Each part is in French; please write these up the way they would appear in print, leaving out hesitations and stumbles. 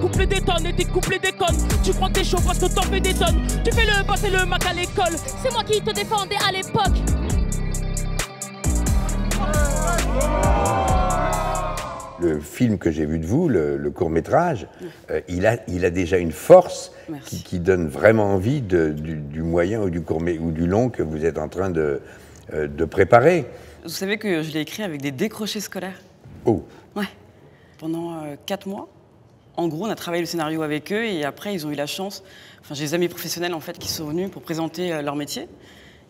couplets détonnent et tes couplets déconnent. Tu crois que t'es chaud parce que t'en fais des tonnes. Tu fais le boss et le mac à l'école. C'est moi qui te défendais à l'époque. Le film que j'ai vu de vous, le court-métrage, il a déjà une force qui donne vraiment envie du moyen ou du long que vous êtes en train de préparer. Vous savez que je l'ai écrit avec des décrochés scolaires. Oh. Ouais. Pendant 4 mois. En gros, on a travaillé le scénario avec eux et après, ils ont eu la chance. Enfin, j'ai des amis professionnels en fait qui sont venus pour présenter leur métier.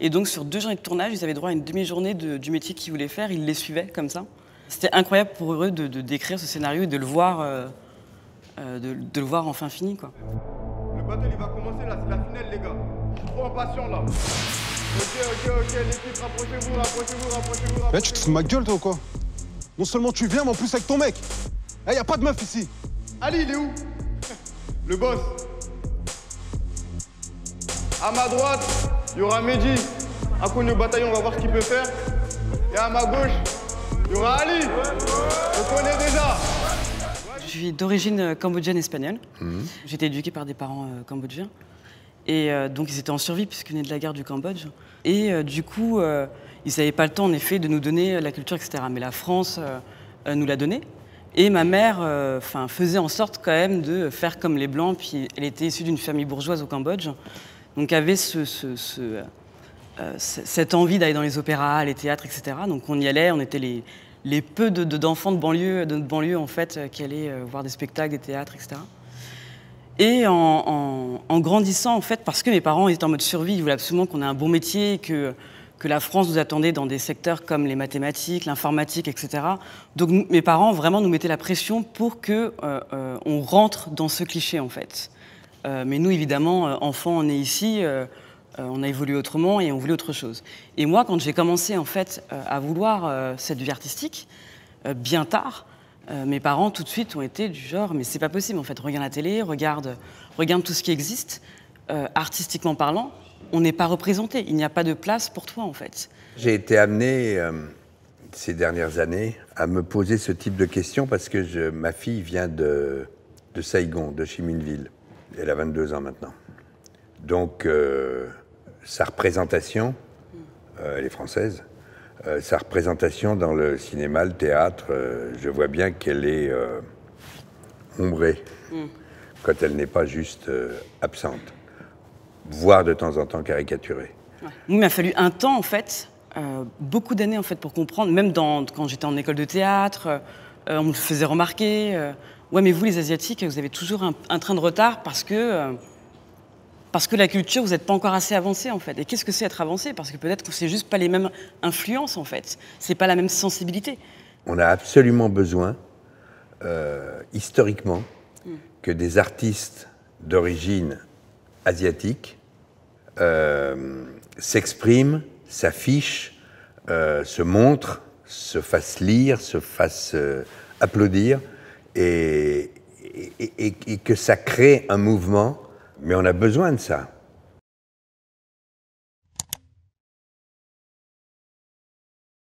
Et donc, sur 2 journées de tournage, ils avaient droit à une demi-journée du métier qu'ils voulaient faire. Ils les suivaient comme ça. C'était incroyable pour eux de d'écrire ce scénario et de le voir enfin fini, quoi. Le battle, il va commencer là, c'est la finale, les gars. Je suis trop impatient là. Ok, l'équipe, rapprochez-vous. Eh, tu te fous de ma gueule, toi, ou quoi? Non seulement tu viens, mais en plus avec ton mec. Eh, y a pas de meuf ici. Ali, il est où? Le boss. À ma droite, il y aura Mehdi. Inconnu au bataillon, on va voir ce qu'il peut faire. Et à ma gauche, il y aura Ali. On connaît déjà. Je suis d'origine cambodgienne-espagnole. J'ai été éduquée par des parents cambodgiens. Et donc ils étaient en survie puisqu'ils venaient de la guerre du Cambodge. Et du coup, ils n'avaient pas le temps en effet de nous donner la culture, etc. Mais la France nous l'a donnée. Et ma mère faisait en sorte quand même de faire comme les Blancs. Puis elle était issue d'une famille bourgeoise au Cambodge. Donc avait cette envie d'aller dans les opéras, les théâtres, etc. Donc on y allait, on était les peu d'enfants de notre banlieue en fait, qui allaient voir des spectacles, des théâtres, etc. Et en grandissant, en fait, parce que mes parents étaient en mode survie, ils voulaient absolument qu'on ait un bon métier, que la France nous attendait dans des secteurs comme les mathématiques, l'informatique, etc. Donc mes parents vraiment nous mettaient la pression pour que on rentre dans ce cliché, en fait. Mais nous, évidemment, enfants, on est ici, on a évolué autrement et on voulait autre chose. Et moi, quand j'ai commencé, en fait, à vouloir cette vie artistique, bien tard, mes parents, tout de suite, ont été du genre « mais c'est pas possible, en fait, regarde la télé, regarde tout ce qui existe, artistiquement parlant, on n'est pas représenté, il n'y a pas de place pour toi, en fait. » J'ai été amené, ces dernières années, à me poser ce type de questions parce que ma fille vient de Saigon, de Chi Minh Ville. Elle a 22 ans maintenant. Donc, sa représentation, elle est française, sa représentation dans le cinéma, le théâtre, je vois bien qu'elle est ombrée quand elle n'est pas juste absente, voire de temps en temps caricaturée. Ouais. Il m'a fallu un temps, en fait, beaucoup d'années en fait, pour comprendre, même quand j'étais en école de théâtre, on me faisait remarquer ouais, mais vous, les Asiatiques, vous avez toujours un train de retard parce que la culture, vous n'êtes pas encore assez avancé, en fait. Et qu'est-ce que c'est être avancé? Parce que peut-être que c'est juste pas les mêmes influences, en fait. C'est pas la même sensibilité. On a absolument besoin, historiquement, que des artistes d'origine asiatique s'expriment, s'affichent, se montrent, se fassent lire, se fassent applaudir, et que ça crée un mouvement. Mais on a besoin de ça.